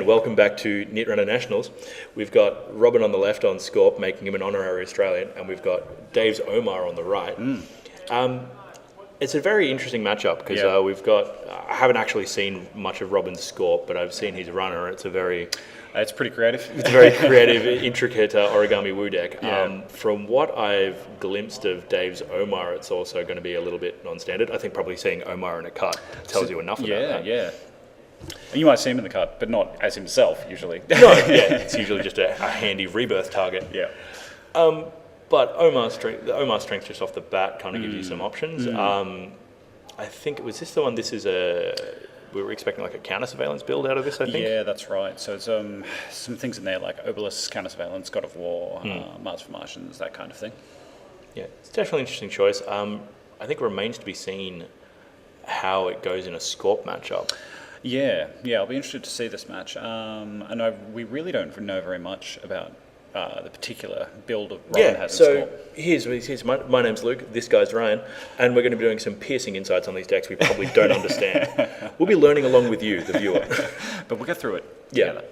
Welcome back to Knit Runner Nationals. We've got Robin on the left on Skorp, making him an honorary Australian, and we've got Dave's Omar on the right. It's a very interesting matchup because I haven't actually seen much of Robin's Skorp, but I've seen his runner. It's pretty creative. It's a very creative, intricate origami Wu deck. From what I've glimpsed of Dave's Omar, it's also going to be a little bit non-standard. I think probably seeing Omar in a cut tells you enough about that. Yeah. You might see him in the cut, but not as himself, usually. It's usually just a handy rebirth target. Yeah. But Omar's strength just off the bat kind of gives you some options. I think, was this the one, we were expecting like a counter-surveillance build out of this, I think? Yeah, that's right. So it's some things in there like Obelisk, counter-surveillance, God of War, Mars for Martians, that kind of thing. Yeah, it's definitely an interesting choice. I think it remains to be seen how it goes in a Skorp matchup. Yeah, I'll be interested to see this match. We really don't know very much about the particular build of Robin has in Skorp. Here's my name's Luke, this guy's Ryan, and we're going to be doing some piercing insights on these decks we probably don't understand. We'll be learning along with you, the viewer. But we'll get through it Yeah. together.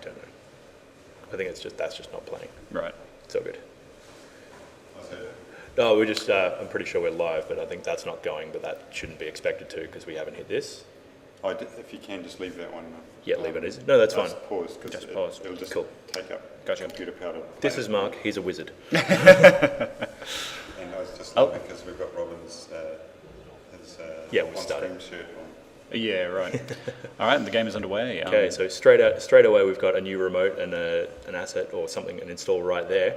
Don't know. I think that's just not playing. Right. It's all good. No, we're just, I'm pretty sure we're live, but I think that's not going, but that shouldn't be expected to because we haven't hit this. If you can, just leave that one. Yeah, leave it as. No, that's fine. Pause, because it'll just take up computer power. This is Mark, he's a wizard. And I was just laughing because we've got Robin's we on-stream shirt on. Yeah, right. All right, and the game is underway. Okay, so straight away we've got a new remote and an asset or something, an install right there.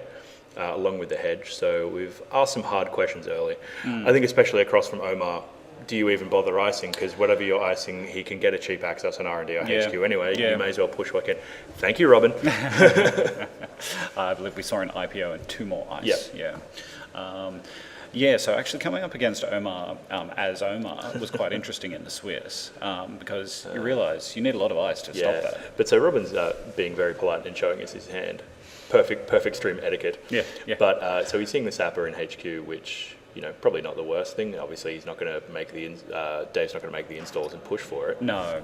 Along with the hedge. So we've asked some hard questions early. I think especially across from Omar, do you even bother icing? Because whatever you're icing, he can get a cheap access on R&D or HQ anyway. You may as well push what can. Thank you, Robin. I believe we saw an IPO and 2 more ice. So actually coming up against Omar as Omar was quite interesting in the Swiss because you realise you need a lot of ice to stop that. But so Robin's being very polite and showing us his hand. Perfect stream etiquette. Yeah. But so he's seeing the Sapper in HQ, which probably not the worst thing. Obviously, he's not going to make Dave's not going to make the installs and push for it. No.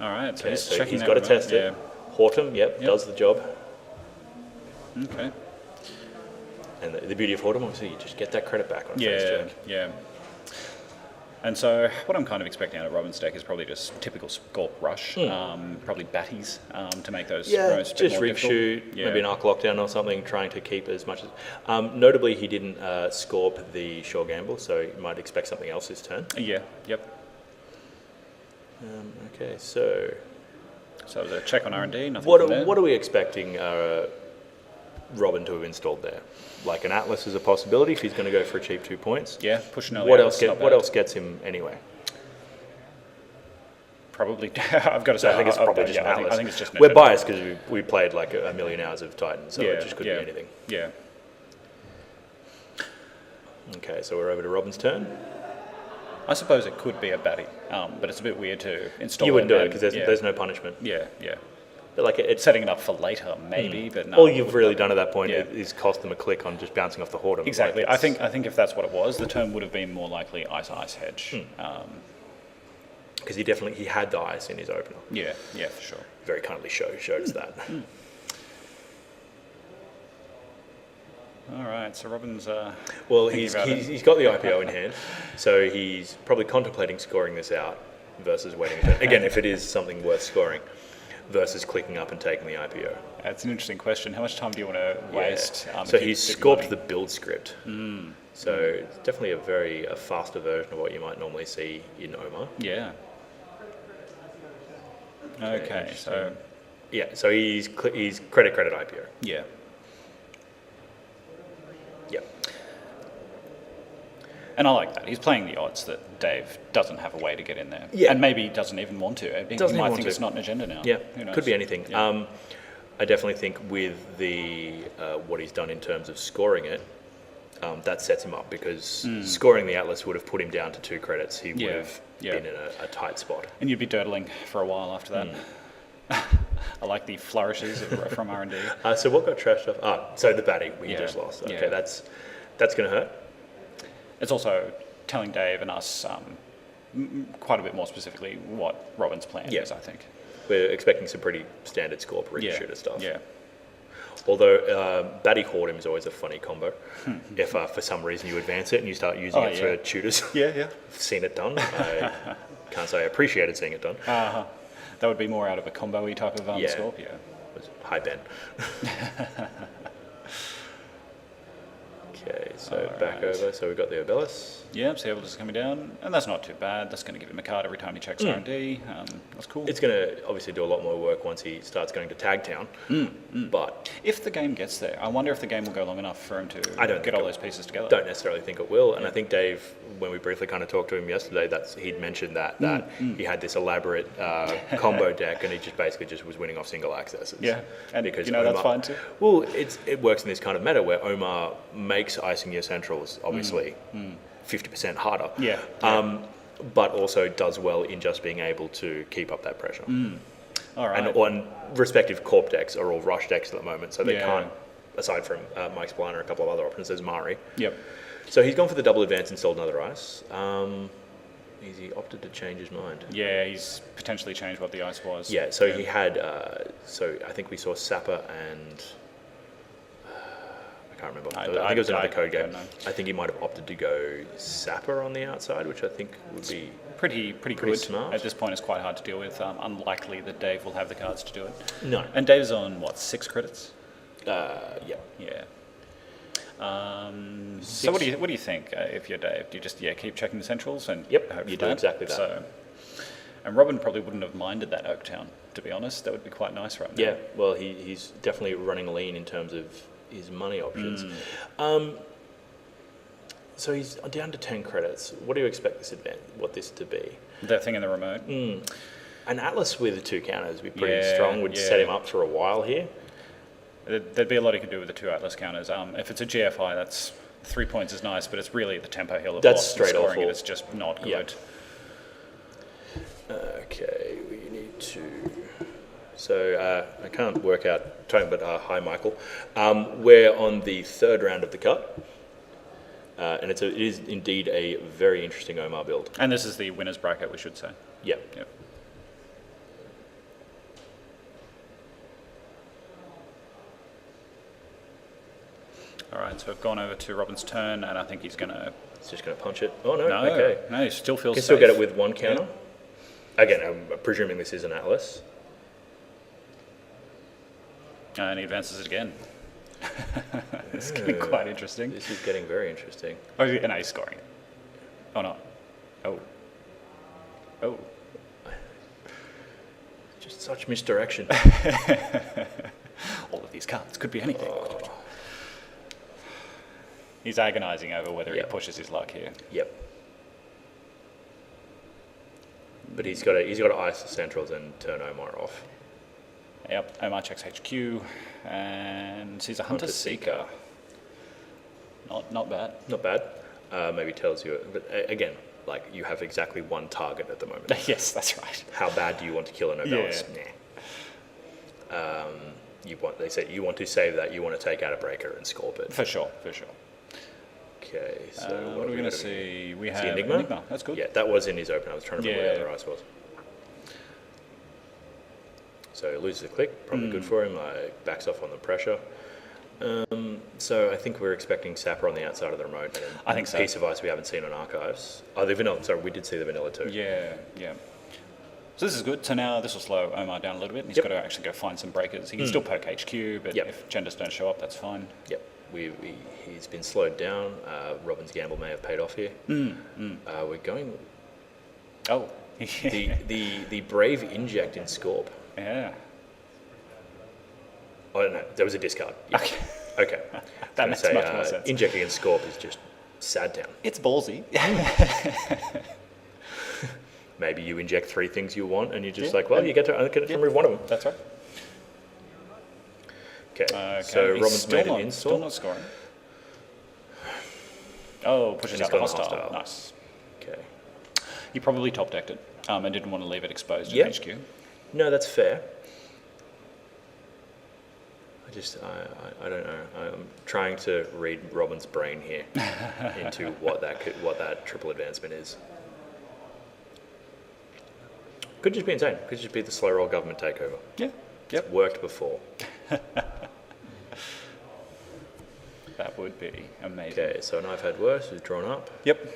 All right. So he's got to test it. Hortum, does the job. Okay. And the beauty of Hortum, obviously, you just get that credit back on face check. Yeah. And so what I'm kind of expecting out of Robin's deck is probably just typical Skorp rush, probably batties to make those rows just reef shoot, maybe an arc lockdown or something, trying to keep as much as... notably, he didn't Skorp the Shore Gamble, so you might expect something else this turn. Yep. Okay, so the check on R&D, nothing what are we expecting Robin to have installed there? Like an Atlas is a possibility if he's going to go for a cheap 2 points. Yeah, push an What else gets him anyway? Probably, I've got to say, I think it's probably just an Atlas. I think it's just we're biased because we played like a million hours of Titan, so it just could be anything. Yeah. Okay, so we're over to Robin's turn. I suppose it could be a batty, but it's a bit weird to install. You wouldn't do it because there's no punishment. Yeah. But like it's setting it up for later, maybe, but no. All you've really done at that point is cost them a click on just bouncing off the Hortum. Exactly. Like I think if that's what it was, the turn would have been more likely ice hedge. Because he had the ice in his opener. Yeah, for sure. Very kindly showed us that. All right, so Robin's... well, he's got the IPO in hand, so he's probably contemplating scoring this out versus waiting. Again, if it is something worth scoring, versus clicking up and taking the IPO. That's an interesting question. How much time do you want to waste? So he's Skorped the build script. So it's definitely a faster version of what you might normally see in Omar. Yeah. Okay, so... Yeah, so he's credit IPO. Yeah. And I like that. He's playing the odds that Dave doesn't have a way to get in there. Yeah. And maybe doesn't even want to. He might think it's not an agenda now. Yeah, could be anything. Yeah. I definitely think with what he's done in terms of scoring it, that sets him up because scoring the Atlas would have put him down to 2 credits. He would have been in a tight spot. And you'd be dirtling for a while after that. I like the flourishes from R&D. So what got trashed off? So the batting we just lost. Okay, That's going to hurt. It's also telling Dave and us quite a bit more specifically what Robin's plan is, I think. We're expecting some pretty standard Skorp ring shooter stuff. Yeah. Although Batty Hoard'em is always a funny combo. If for some reason you advance it and you start using it for shooters. Yeah. I've seen it done. I can't say I appreciated seeing it done. That would be more out of a combo-y type of Skorpio. High Ben. Okay, so back over. So we've got the Obelus. Yeah, so Obelus is coming down, and that's not too bad. That's going to give him a card every time he checks R&D. That's cool. It's going to obviously do a lot more work once he starts going to Tag Town. But if the game gets there, I wonder if the game will go long enough for him to get all those pieces together. Don't necessarily think it will. And I think Dave, when we briefly kind of talked to him yesterday, he'd mentioned that he had this elaborate combo deck, and he just was winning off single accesses. Yeah, and because Omar, that's fine too. Well, it works in this kind of meta where Omar makes icing your centrals obviously 50% harder. Yeah. But also does well in just being able to keep up that pressure. All right. And respective Corp decks are all rush decks at the moment, so they can't, aside from Mike's Blind and a couple of other options, there's Mari. Yep. So he's gone for the double advance, installed another ice. He opted to change his mind. Yeah, he's potentially changed what the ice was. Yeah, so he had, so I think we saw Sapper and... I can't remember. I think it was another code game. I think he might have opted to go Sapper on the outside, which I think would be pretty good. Smart. At this point, it's quite hard to deal with. Unlikely that Dave will have the cards to do it. No. And Dave's on, 6 credits? Yeah. Yeah. So what do you think if you're Dave? Do you just keep checking the centrals and hope you for do exactly that. So, and Robin probably wouldn't have minded that Oaktown, to be honest. That would be quite nice right now. Yeah, well, he's definitely running lean in terms of his money options. So he's down to 10 credits. What do you expect this to be? That thing in the remote? An Atlas with 2 counters would be pretty strong, would set him up for a while here. There'd be a lot he could do with the 2 Atlas counters. If it's a GFI, that's 3 points is nice, but it's really the tempo he'll have lost straight and scoring awful. it's just not good. Okay, we need to... So I can't work out time, but hi, Michael. We're on the 3rd round of the cut, and it is indeed a very interesting Omar build. And this is the winner's bracket, we should say. Yep. All right, so we've gone over to Robin's turn, and I think he's going to... He's just going to punch it. Oh, no, No, okay. no, he still feels Can safe. still get it with 1 counter. Again, I'm presuming this is an Atlas. And he advances it again. It's getting quite interesting. This is getting very interesting. Oh, and he's scoring. Oh, no. Oh. Just such misdirection. All of these cards could be anything. He's agonizing over whether he pushes his luck here. Yep. But he's got to ice the centrals and turn Omar off. Yep, Omar checks HQ and sees a Hunter Seeker. Not bad. Not bad. Maybe tells you, but again, like you have exactly 1 target at the moment. Yes, that's right. How bad do you want to kill an Obelus? Yeah. Nah. They say you want to save that. You want to take out a breaker and Skorp it. For sure. Okay, so what are we going to see? We have Enigma. That's good. Yeah, that was in his open. I was trying to remember where the other ice was. So he loses a click, probably good for him. Backs off on the pressure. So I think we're expecting Sapper on the outside of the remote. And I think so. A piece of ice we haven't seen on archives. Oh, the vanilla. Sorry, we did see the vanilla too. Yeah. So this is good. So now this will slow Omar down a little bit, and he's got to actually go find some breakers. He can still poke HQ, but if genders don't show up, that's fine. Yep. He's been slowed down. Robin's gamble may have paid off here. We're going... Oh. the brave inject in Skorp. Yeah. Oh, no, there was a discard. Yeah. Okay. That makes much more sense. Injecting in Skorp is just sad town. It's ballsy. Maybe you inject 3 things you want, and you're just like, well, you get to remove 1 of them. That's right. Okay. So he's Robin's made an install. Still not scoring. Oh, pushes out the hostile. Nice. Okay. He probably top decked it and didn't want to leave it exposed in HQ. No, that's fair. I don't know. I'm trying to read Robin's brain here into what that triple advancement is. Could just be insane. Could just be the slow roll government takeover. Yeah. Yep. It's worked before. That would be amazing. Okay, so an I've had worse is drawn up. Yep.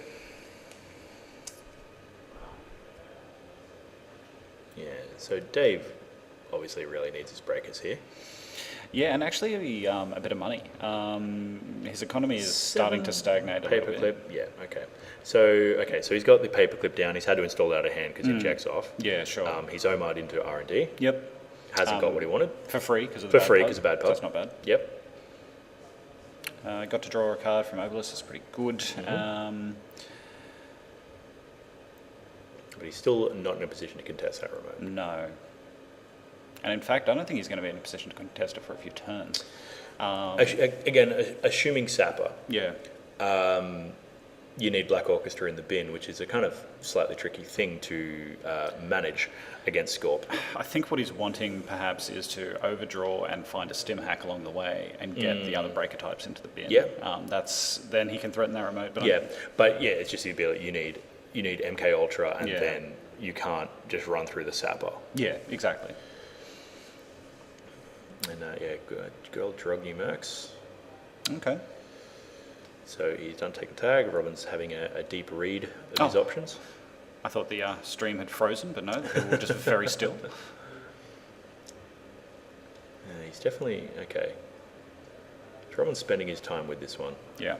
Yeah, so Dave obviously really needs his breakers here. Yeah, and actually a bit of money. His economy is starting to stagnate a little bit. Paperclip, yeah, okay. So he's got the paperclip down. He's had to install it out of hand because it checks off. Yeah, sure. He's Omar'd into R&D. Yep. Hasn't got what he wanted. For free because of For free because of bad pub. pub. That's not bad. Yep. Got to draw a card from Obelisk. That's pretty good. But he's still not in a position to contest that remote. No. And in fact, I don't think he's going to be in a position to contest it for a few turns. Again, assuming Sapper, Yeah. you need Black Orchestra in the bin, which is a kind of slightly tricky thing to manage against Skorp. I think what he's wanting perhaps is to overdraw and find a stim hack along the way and get the other breaker types into the bin. Yeah. Then he can threaten that remote. But It's just the ability you need MK Ultra, and then you can't just run through the Sapper. Yeah, exactly. And good old Druggy Mercs. Okay. So he's done take the tag. Robin's having a deep read of his options. I thought the stream had frozen, but no, the people were just very still. He's definitely okay. So Robin's spending his time with this one. Yeah.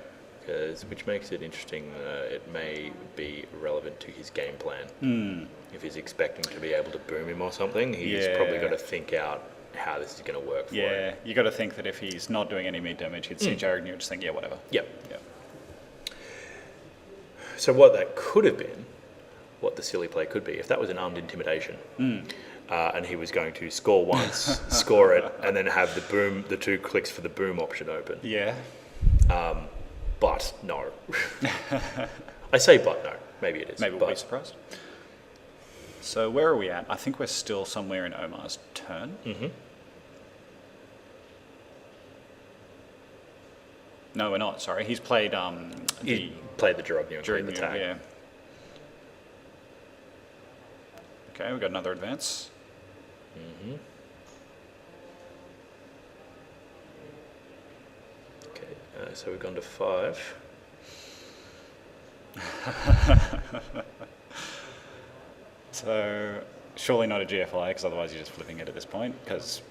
Which makes it interesting. It may be relevant to his game plan. If he's expecting to be able to boom him or something, he's probably got to think out how this is going to work for him. Yeah, you got to think that if he's not doing any meat damage, he'd see Jared and you would just think, yeah, whatever. Yep. So what that could have been, what the silly play could be, if that was an armed intimidation, and he was going to score once, score it, and then have the 2 clicks for the boom option open. Yeah. But no. I say but no. Maybe it is. Maybe we'll be surprised. So where are we at? I think we're still somewhere in Omar's turn. No, we're not. Sorry, he's played He played the Gerognu during the the tag. yeah. Okay, we've got another advance. Okay, so we've gone to 5. So surely not a GFLA, because otherwise you're just flipping it at this point. Because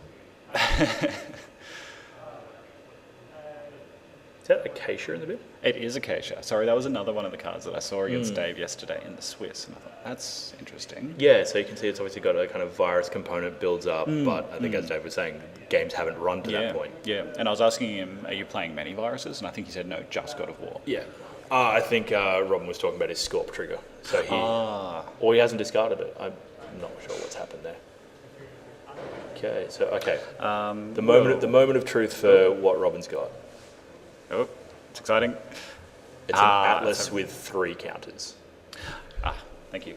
Is that Acacia in the bit? it is Acacia. Sorry, that was another one of the cards that I saw against Dave yesterday in the Swiss, and I thought that's interesting. Yeah, so you can see it's obviously got a kind of virus component builds up, but I think as Dave was saying, games haven't run to that point. Yeah, and I was asking him, are you playing many viruses? And I think he said, no, just God of War. Yeah. I think Robin was talking about his Skorp trigger. So or he hasn't discarded it. I'm not sure what's happened there. Okay, so the moment of truth for what Robin's got. Oh, it's exciting. It's an Atlas with 3 counters. Thank you.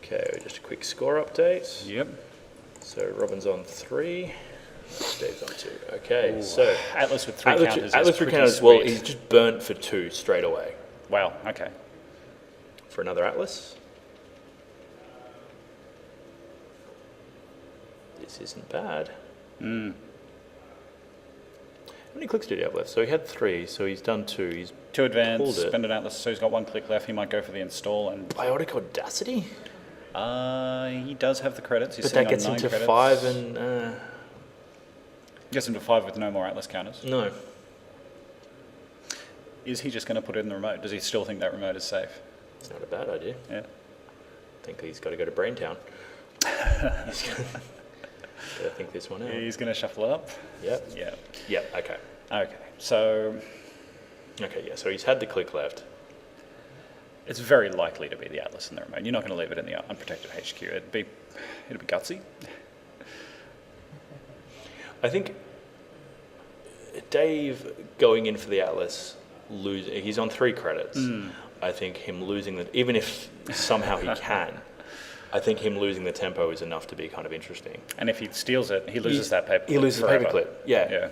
Okay, just a quick score update. Yep. So Robin's on 3. Dave's on 2. Okay, so Atlas with 3 counters. Atlas 3 counters. Well, he's just burnt for 2 straight away. Wow. Okay. For another Atlas. This isn't bad. How many clicks did he have left? So he had 3, so he's done 2. He's 2 advance, pulled it. spend an Atlas, so he's got 1 click left. He might go for the install. And Biotic Audacity? he does have the credits. He's But that sitting on gets 9 him to credits. 5 and... Gets him to 5 with no more Atlas counters. no. Is he just going to put it in the remote? Does he still think that remote is safe? It's not a bad idea. Yeah. I think he's got to go to Braintown. He's got to think this one out. He's going to shuffle it up? Yep. Yeah. Yep, okay. Okay, so Okay, yeah, so he's had the click left. it's very likely to be the Atlas in the remote. You're not going to leave it in the unprotected HQ. It'd be gutsy. I think Dave going in for the Atlas, he's on 3 credits. I think him losing that, even if somehow he can, I think him losing the tempo is enough to be kind of interesting. And if he steals it, he loses that paper. He loses the forever. paper clip. Yeah.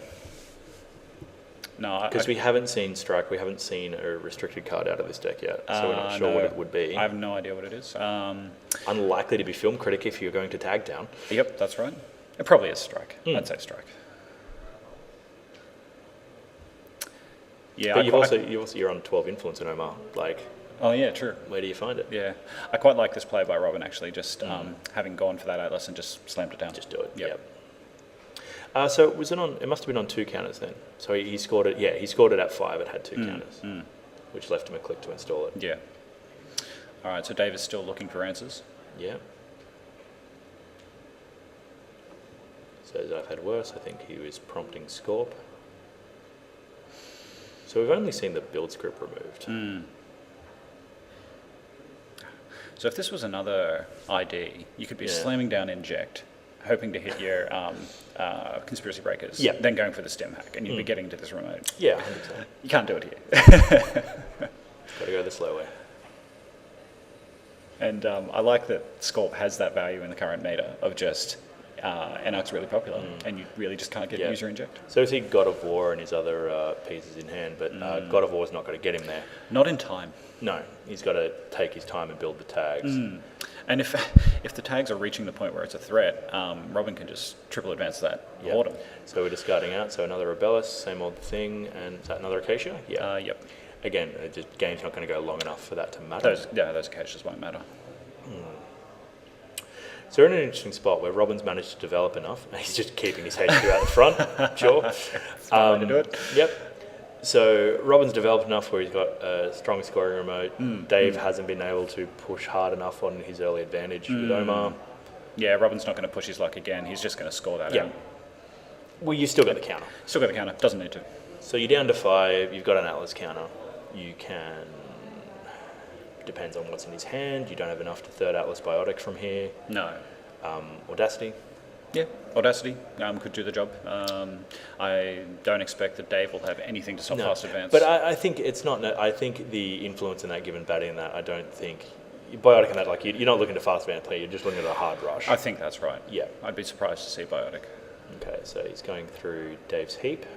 No, Because we haven't seen strike, we haven't seen a restricted card out of this deck yet, so we're not sure what it would be. I have no idea what it is. Unlikely to be film critic if you're going to tag down. Yep, that's right. It probably is strike. I'd say strike. Yeah, But you're on 12 influence in Omar. Like, oh yeah, true. where do you find it? Yeah, I quite like this play by Robin actually. Just having gone for that Atlas and just slammed it down. Just do it. Yep. So was it on? It must have been on 2 counters then. So he scored it. Yeah, he scored it at 5. It had 2 counters, which left him a click to install it. Yeah. All right. So Dave is still looking for answers. Yeah. Says I've had worse. I think he was prompting Skorp. So we've only seen the build script removed. So if this was another ID, you could be slamming down inject, hoping to hit your conspiracy breakers, then going for the stem hack, and you'd be getting to this remote. Yeah, 100%. You can't do it here. Got to go the slow way. And I like that Skorp has that value in the current meta of just NR's really popular, and you really just can't get user inject. So is he God of War and his other pieces in hand, but God of War's not going to get him there. Not in time. No, he's got to take his time and build the tags. And if the tags are reaching the point where it's a threat, Robin can just triple advance that Autumn. So we're discarding out. So another Rebellus, same old thing, and is that another Acacia? Yeah. Yep. Again, the game's not going to go long enough for that to matter. Those Acacias won't matter. So we're in an interesting spot where Robin's managed to develop enough, and he's just keeping his HQ out the front. Sure. Way to do it. Yep. So Robin's developed enough where he's got a strong scoring remote. Dave hasn't been able to push hard enough on his early advantage with Omar. Yeah, Robin's not going to push his luck again. He's just going to score that out. Well, you still got the counter. Still got the counter. Doesn't need to. So you're down to 5. You've got an Atlas counter. You can... Depends on what's in his hand. You don't have enough to third Atlas Biotic from here. No. Audacity. Yeah, Audacity could do the job. I don't expect that Dave will have anything to stop fast advance. But I think it's not. I think the influence in that, given batting in that, I don't think Biotic in that. Like you're not looking to fast advance play. You're just looking at a hard rush. I think that's right. Yeah. I'd be surprised to see Biotic. Okay, so he's going through Dave's heap.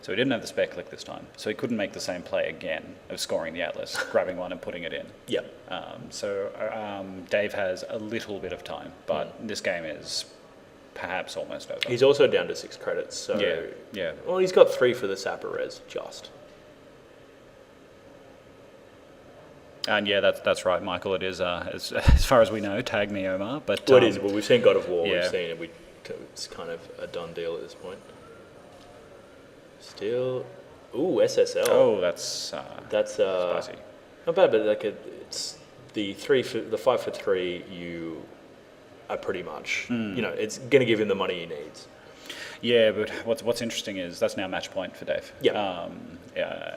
So he didn't have the spare click this time, so he couldn't make the same play again of scoring the Atlas, grabbing one and putting it in. Yep. Dave has a little bit of time, but this game is perhaps almost over. He's also down to 6 credits, so... Yeah. Well, he's got 3 for the Sapper Res, just. And yeah, that's right, Michael. It is, as far as we know, tag me Omar. But well, it is. Well, we've seen God of War. Yeah. We've seen it. It's kind of a done deal at this point. Still, SSL. Oh, that's spicy. Not bad, but like it's the 5 for 3. You are pretty much, it's going to give him the money he needs. Yeah, but what's interesting is that's now match point for Dave. Yeah.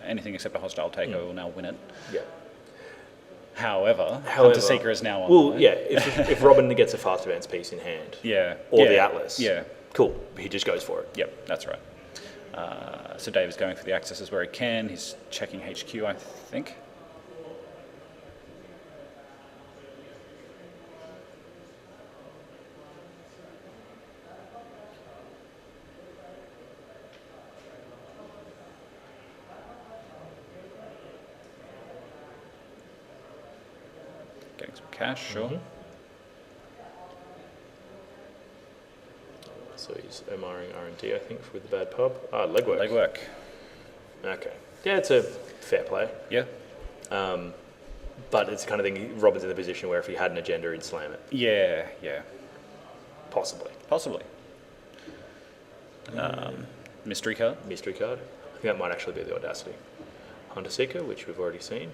Anything except a hostile takeover will now win it. Yeah. However, Hunter Seeker is now on. Well, yeah, if Robin gets a fast advance piece in hand, or the Atlas, cool, he just goes for it. Yep, that's right. So Dave is going for the accesses where he can. He's checking HQ, I think. Getting some cash, sure. So he's Omaring R&D, I think, with the bad pub. Legwork. Legwork. Okay. Yeah, it's a fair play. Yeah. But it's the kind of thing, Robin's in the position where if he had an agenda, he'd slam it. Yeah. Possibly. Mystery card. Mystery card. I think that might actually be the Audacity. Hunter Seeker, which we've already seen.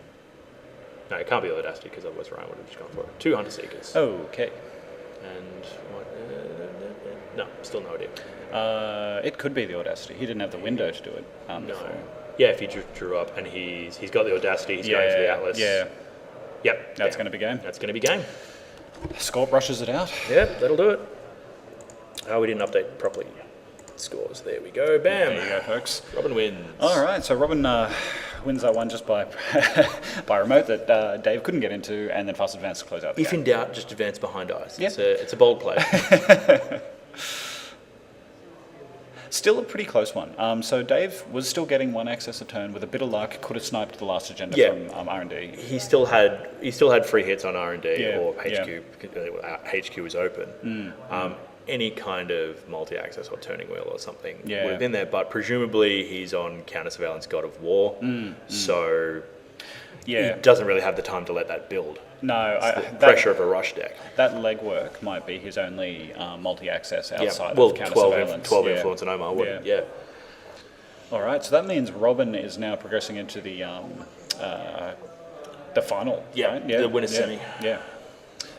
No, it can't be the Audacity because otherwise Ryan would have just gone for it. 2 Hunter Seekers. Okay. And what? No, still no idea. It could be the Audacity. He didn't have the window to do it. No. Before. Yeah, if he drew up and he's got the Audacity, he's going for the Atlas. Yeah. Yep. That's going to be game. That's going to be game. Skorp rushes it out. Yep, that'll do it. Oh, we didn't update properly. scores. There we go. Bam. There you go, folks. Robin wins. All right, so Robin wins that one just by by remote that Dave couldn't get into, and then fast advance to close out the If game. in doubt, just advance behind ice. Yep. It's a bold play. Still a pretty close one. So Dave was still getting one access a turn with a bit of luck. Could have sniped the last agenda from R&D. He still had free hits on R&D Yeah, or HQ. HQ was open. Any kind of multi-access or turning wheel or something would have been there. But presumably he's on counter surveillance God of War, so he doesn't really have the time to let that build. No, Pressure of a rush deck. That legwork might be his only multi-access outside well, of counter 12 surveillance. 12 influence and Omar wouldn't. Yeah. All right, so that means Robin is now progressing into the final. Yeah, right? the winner's semi. Yeah.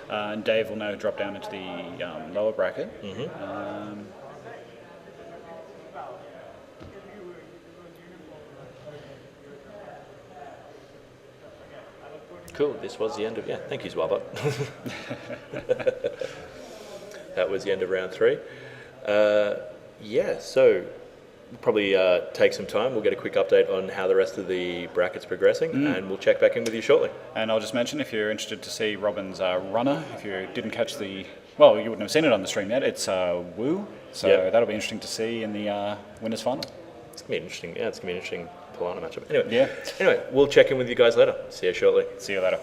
And Dave will now drop down into the lower bracket. Cool. This was the end of Thank you, Zwabot. That was the end of round 3. So we'll probably take some time. We'll get a quick update on how the rest of the bracket's progressing, and we'll check back in with you shortly. And I'll just mention, if you're interested to see Robin's runner, if you didn't catch you wouldn't have seen it on the stream yet. It's Wu, so that'll be interesting to see in the winners final. It's gonna be interesting. Yeah, it's gonna be an interesting Polana matchup. Anyway, we'll check in with you guys later. See you shortly. See you later.